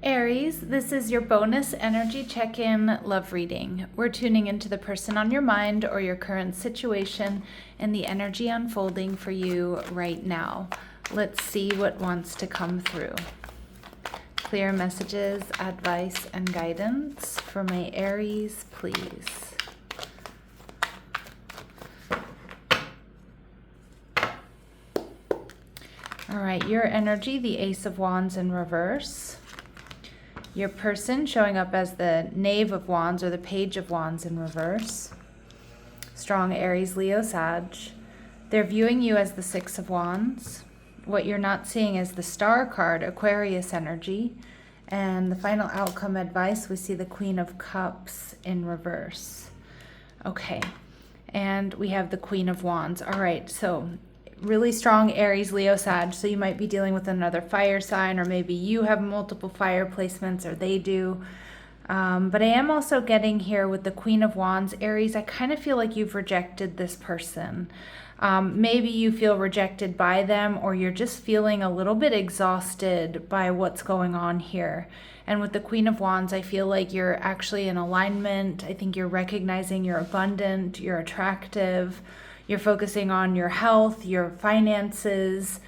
Aries, this is your bonus energy check-in love reading. We're tuning into the person on your mind or your current situation and the energy unfolding for you right now. Let's see what wants to come through. Clear messages, advice, and guidance for my Aries, please. All right, your energy, the Ace of Wands in reverse. Your person showing up as the Knave of Wands or the Page of Wands in reverse. Strong Aries, Leo, Sag. They're viewing you as the Six of Wands. What you're not seeing is the Star card, Aquarius energy. And the final outcome advice, we see the Queen of Cups in reverse. Okay, and we have the Queen of Wands. All right, so really strong Aries, Leo, Sag, so you might be dealing with another fire sign, or maybe you have multiple fire placements, or they do. But I am also getting here with the Queen of Wands, Aries, I kind of feel like you've rejected this person. Maybe you feel rejected by them, or you're just feeling a little bit exhausted by what's going on here. And with the Queen of Wands, I feel like you're actually in alignment. I think you're recognizing you're abundant, you're attractive, you're focusing on your health, your finances.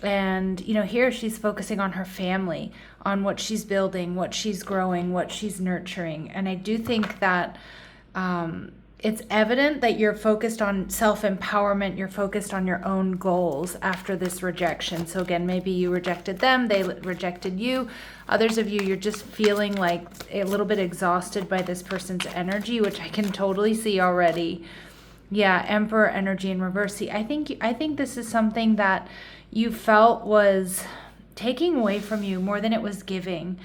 And, you know, here she's focusing on her family, on what she's building, what she's growing, what she's nurturing. And I do think that it's evident that you're focused on self-empowerment, you're focused on your own goals after this rejection. So again, maybe you rejected them, they rejected you. Others of you, you're just feeling like a little bit exhausted by this person's energy, which I can totally see already. Yeah, Emperor energy in reverse. See, I think this is something that you felt was taking away from you more than it was giving.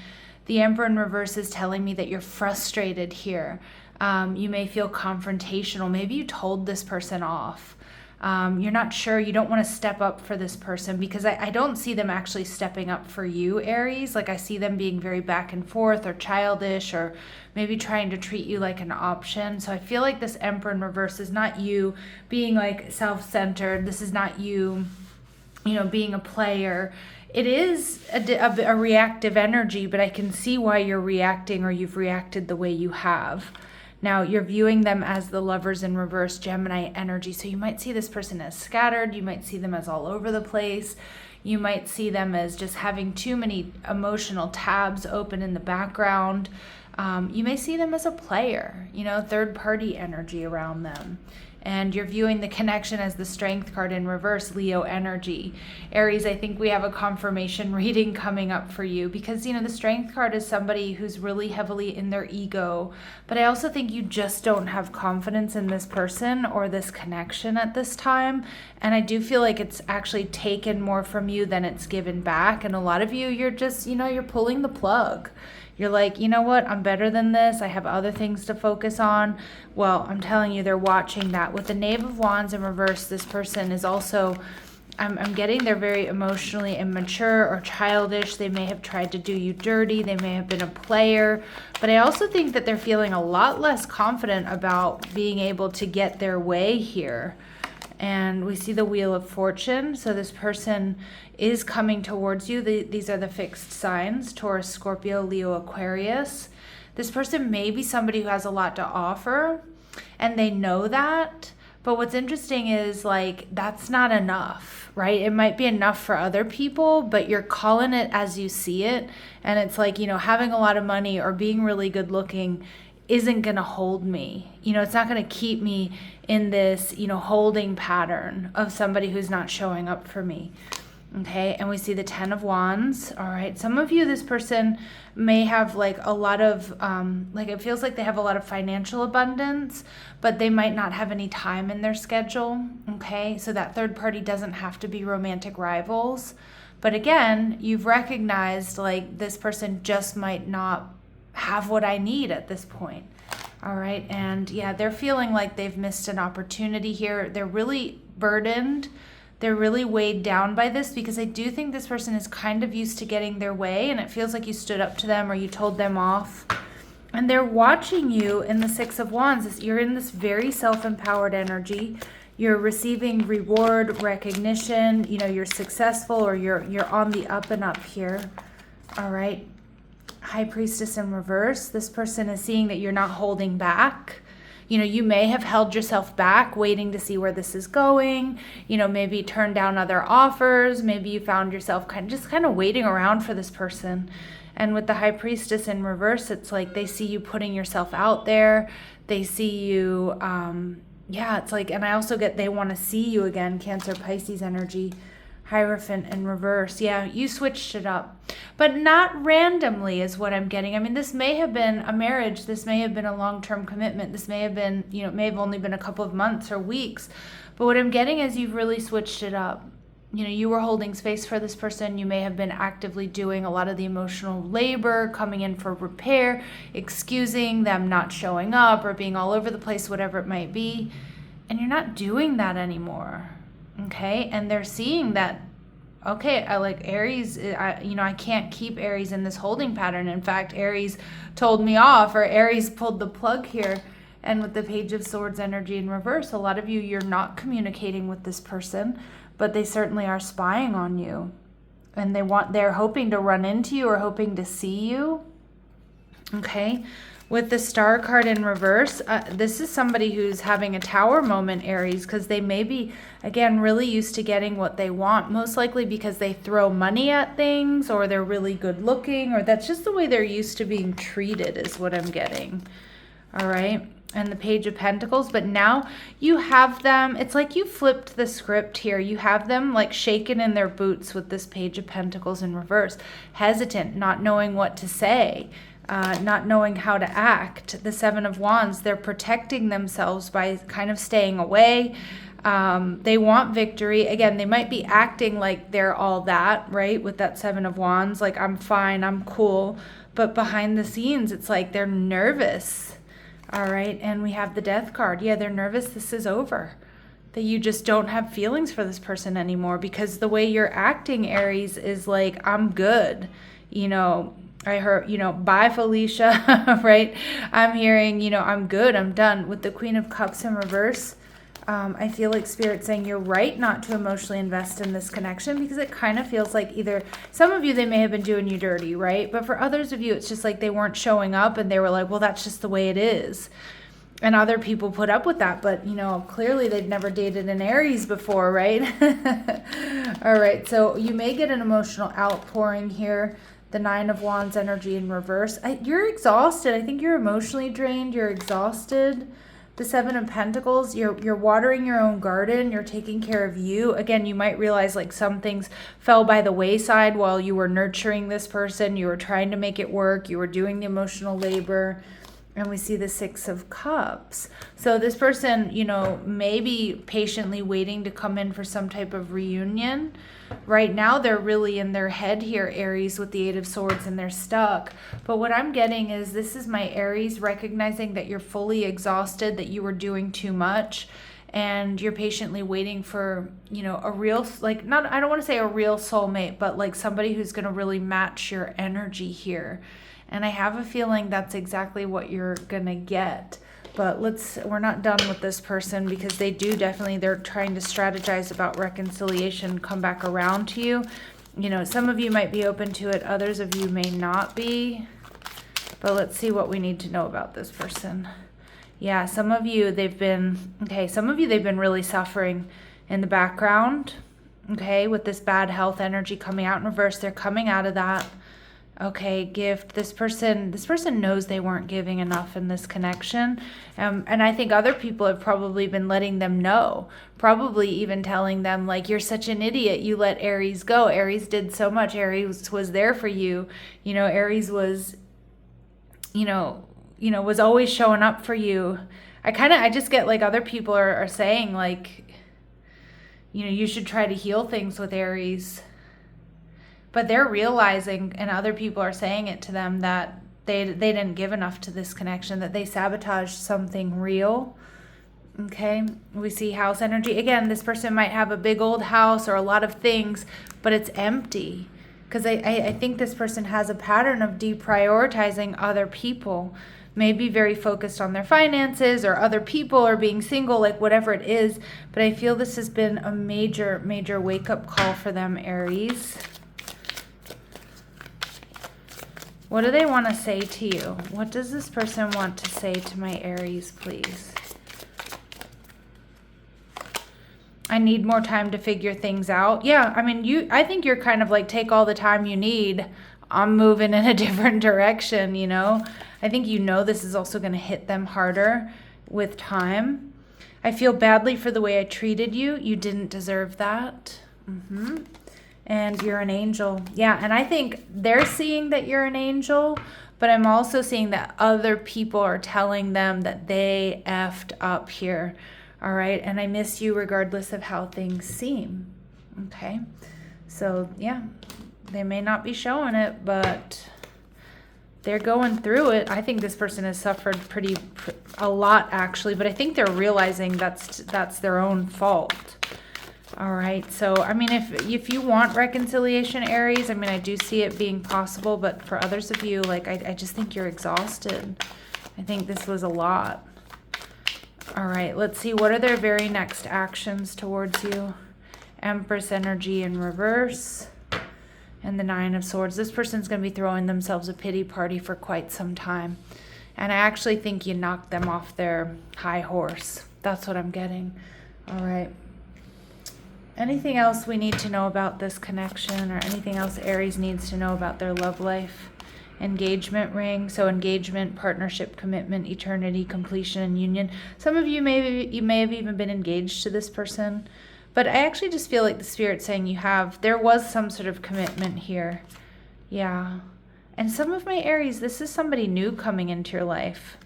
The Emperor in reverse is telling me that you're frustrated here. You may feel confrontational. Maybe you told this person off. You're not sure. You don't want to step up for this person, because I don't see them actually stepping up for you, Aries. Like, I see them being very back and forth or childish, or maybe trying to treat you like an option. So I feel like this Emperor in reverse is not you being like self-centered. This is not you, being a player. It is a reactive energy, but I can see why you're reacting, or you've reacted the way you have. Now, you're viewing them as the Lovers in reverse, Gemini energy. So you might see this person as scattered. You might see them as all over the place. You might see them as just having too many emotional tabs open in the background. You may see them as a player, third-party energy around them. And you're viewing the connection as the Strength card in reverse, Leo energy. Aries, I think we have a confirmation reading coming up for you, because, the Strength card is somebody who's really heavily in their ego. But I also think you just don't have confidence in this person or this connection at this time. And I do feel like it's actually taken more from you than it's given back. And a lot of you, you're just, you're pulling the plug. You're like, you know what, I'm better than this. I have other things to focus on. Well, I'm telling you, they're watching that. With the Knave of Wands in reverse, this person is also, I'm getting they're very emotionally immature or childish. They may have tried to do you dirty. They may have been a player. But I also think that they're feeling a lot less confident about being able to get their way here. And we see the Wheel of Fortune. So this person is coming towards you. These are the fixed signs: Taurus, Scorpio, Leo, Aquarius. This person may be somebody who has a lot to offer, and they know that. But what's interesting is, like, that's not enough, right? It might be enough for other people, but you're calling it as you see it. And it's like, having a lot of money or being really good looking isn't going to hold me. It's not going to keep me in this, holding pattern of somebody who's not showing up for me. Okay, and we see the 10 of Wands. All right, some of you, this person may have like a lot of, it feels like they have a lot of financial abundance, but they might not have any time in their schedule. Okay, so that third party doesn't have to be romantic rivals. But again, you've recognized like this person just might not have what I need at this point. All right, and yeah, they're feeling like they've missed an opportunity here. They're really burdened. They're really weighed down by this, because I do think this person is kind of used to getting their way, and it feels like you stood up to them or you told them off. And they're watching you in the Six of Wands. You're in this very self-empowered energy. You're receiving reward, recognition. You're successful, or you're on the up and up here. All right. High Priestess in reverse. This person is seeing that you're not holding back. You may have held yourself back, waiting to see where this is going. Maybe turned down other offers. Maybe you found yourself kind of waiting around for this person. And with the High Priestess in reverse, it's like they see you putting yourself out there. They see you, it's like, and I also get they want to see you again, Cancer, Pisces energy. Hierophant in reverse. Yeah, you switched it up. But not randomly is what I'm getting. I mean, this may have been a marriage. This may have been a long-term commitment. This may have been, it may have only been a couple of months or weeks. But what I'm getting is you've really switched it up. You were holding space for this person. You may have been actively doing a lot of the emotional labor, coming in for repair, excusing them not showing up or being all over the place, whatever it might be. And you're not doing that anymore. Okay, and they're seeing that, okay, I like Aries, I can't keep Aries in this holding pattern. In fact, Aries told me off, or Aries pulled the plug here. And with the Page of Swords energy in reverse, a lot of you, you're not communicating with this person, but they certainly are spying on you. And they're hoping to run into you or hoping to see you. Okay. With the Star card in reverse, this is somebody who's having a Tower moment, Aries, because they may be, again, really used to getting what they want, most likely because they throw money at things, or they're really good looking, or that's just the way they're used to being treated is what I'm getting. All right. And the Page of Pentacles, but now you have them, it's like you flipped the script here. You have them like shaken in their boots with this Page of Pentacles in reverse, hesitant, not knowing what to say. Not knowing how to act. The Seven of Wands, they're protecting themselves by kind of staying away. They want victory. Again, they might be acting like they're all that, right? With that Seven of Wands, like I'm fine, I'm cool. But behind the scenes, it's like they're nervous. All right. And we have the Death card. Yeah, they're nervous. This is over. That you just don't have feelings for this person anymore, because the way you're acting, Aries, is like, I'm good. I heard, bye Felicia, right? I'm hearing, I'm good, I'm done. With the Queen of Cups in reverse, I feel like Spirit saying you're right not to emotionally invest in this connection, because it kind of feels like either, some of you, they may have been doing you dirty, right? But for others of you, it's just like they weren't showing up and they were like, well, that's just the way it is. And other people put up with that, but clearly they've never dated an Aries before, right? All right, so you may get an emotional outpouring here. The Nine of Wands energy in reverse. You're exhausted. I think you're emotionally drained. You're exhausted. The Seven of Pentacles, you're watering your own garden. You're taking care of you. Again, you might realize like some things fell by the wayside while you were nurturing this person. You were trying to make it work. You were doing the emotional labor. And we see the Six of Cups. So this person, may be patiently waiting to come in for some type of reunion. Right now, they're really in their head here, Aries, with the Eight of Swords, and they're stuck. But what I'm getting is this is my Aries recognizing that you're fully exhausted, that you were doing too much, and you're patiently waiting for, a real, like, not, I don't want to say a real soulmate, but like somebody who's going to really match your energy here. And I have a feeling that's exactly what you're going to get. But we're not done with this person, because they do they're trying to strategize about reconciliation, come back around to you. Some of you might be open to it. Others of you may not be. But let's see what we need to know about this person. Yeah, some of you, they've been really suffering in the background. Okay, with this bad health energy coming out in reverse. They're coming out of that. Okay, gift. This person knows they weren't giving enough in this connection. And I think other people have probably been letting them know, probably even telling them like, you're such an idiot. You let Aries go. Aries did so much. Aries was there for you. Aries was, was always showing up for you. I just get like other people are saying like, you should try to heal things with Aries. But they're realizing, and other people are saying it to them, that they didn't give enough to this connection, that they sabotaged something real. Okay, we see house energy. Again, this person might have a big old house or a lot of things, but it's empty. Because I think this person has a pattern of deprioritizing other people. Maybe very focused on their finances or other people or being single, like whatever it is. But I feel this has been a major, major wake-up call for them, Aries. What do they want to say to you? What does this person want to say to my Aries, please? I need more time to figure things out. Yeah, I mean, I think you're kind of like, take all the time you need. I'm moving in a different direction, you know? I think you know this is also going to hit them harder with time. I feel badly for the way I treated you. You didn't deserve that. And you're an angel. Yeah, and I think they're seeing that you're an angel, but I'm also seeing that other people are telling them that they effed up here. All right, and I miss you regardless of how things seem. Okay, so yeah, they may not be showing it, but they're going through it. I think this person has suffered a lot actually, but I think they're realizing that's their own fault. All right, so I mean, if you want reconciliation, Aries, I mean, I do see it being possible, but for others of you, like, I just think you're exhausted. I think this was a lot. All right, let's see. What are their very next actions towards you? Empress energy in reverse. And the Nine of Swords. This person's going to be throwing themselves a pity party for quite some time. And I actually think you knocked them off their high horse. That's what I'm getting. All right. Anything else we need to know about this connection, or anything else Aries needs to know about their love life? Engagement ring. So engagement, partnership, commitment, eternity, completion, and union. Some of you may have even been engaged to this person, but I actually just feel like the Spirit's saying there was some sort of commitment here. Yeah. And some of my Aries, this is somebody new coming into your life.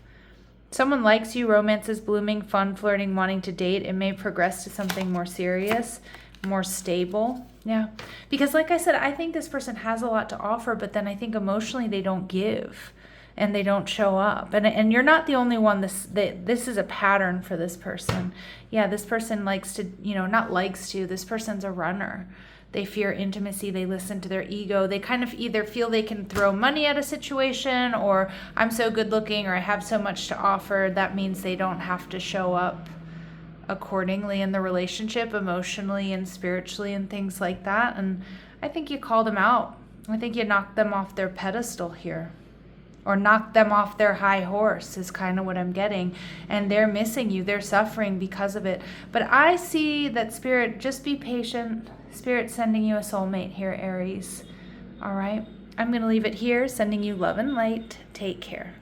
Someone likes you, romance is blooming, fun, flirting, wanting to date. It may progress to something more serious, more stable. Yeah, because like I said, I think this person has a lot to offer, but then I think emotionally they don't give and they don't show up. And you're not the only one. This is a pattern for this person. Yeah, this person likes to, this person's a runner. They fear intimacy. They listen to their ego. They kind of either feel they can throw money at a situation, or I'm so good looking, or I have so much to offer. That means they don't have to show up accordingly in the relationship, emotionally and spiritually and things like that. And I think you call them out. I think you knocked them off their pedestal here, or knocked them off their high horse is kind of what I'm getting. And they're missing you. They're suffering because of it. But I see that Spirit, just be patient. Spirit's sending you a soulmate here, Aries. All right. I'm going to leave it here, sending you love and light. Take care.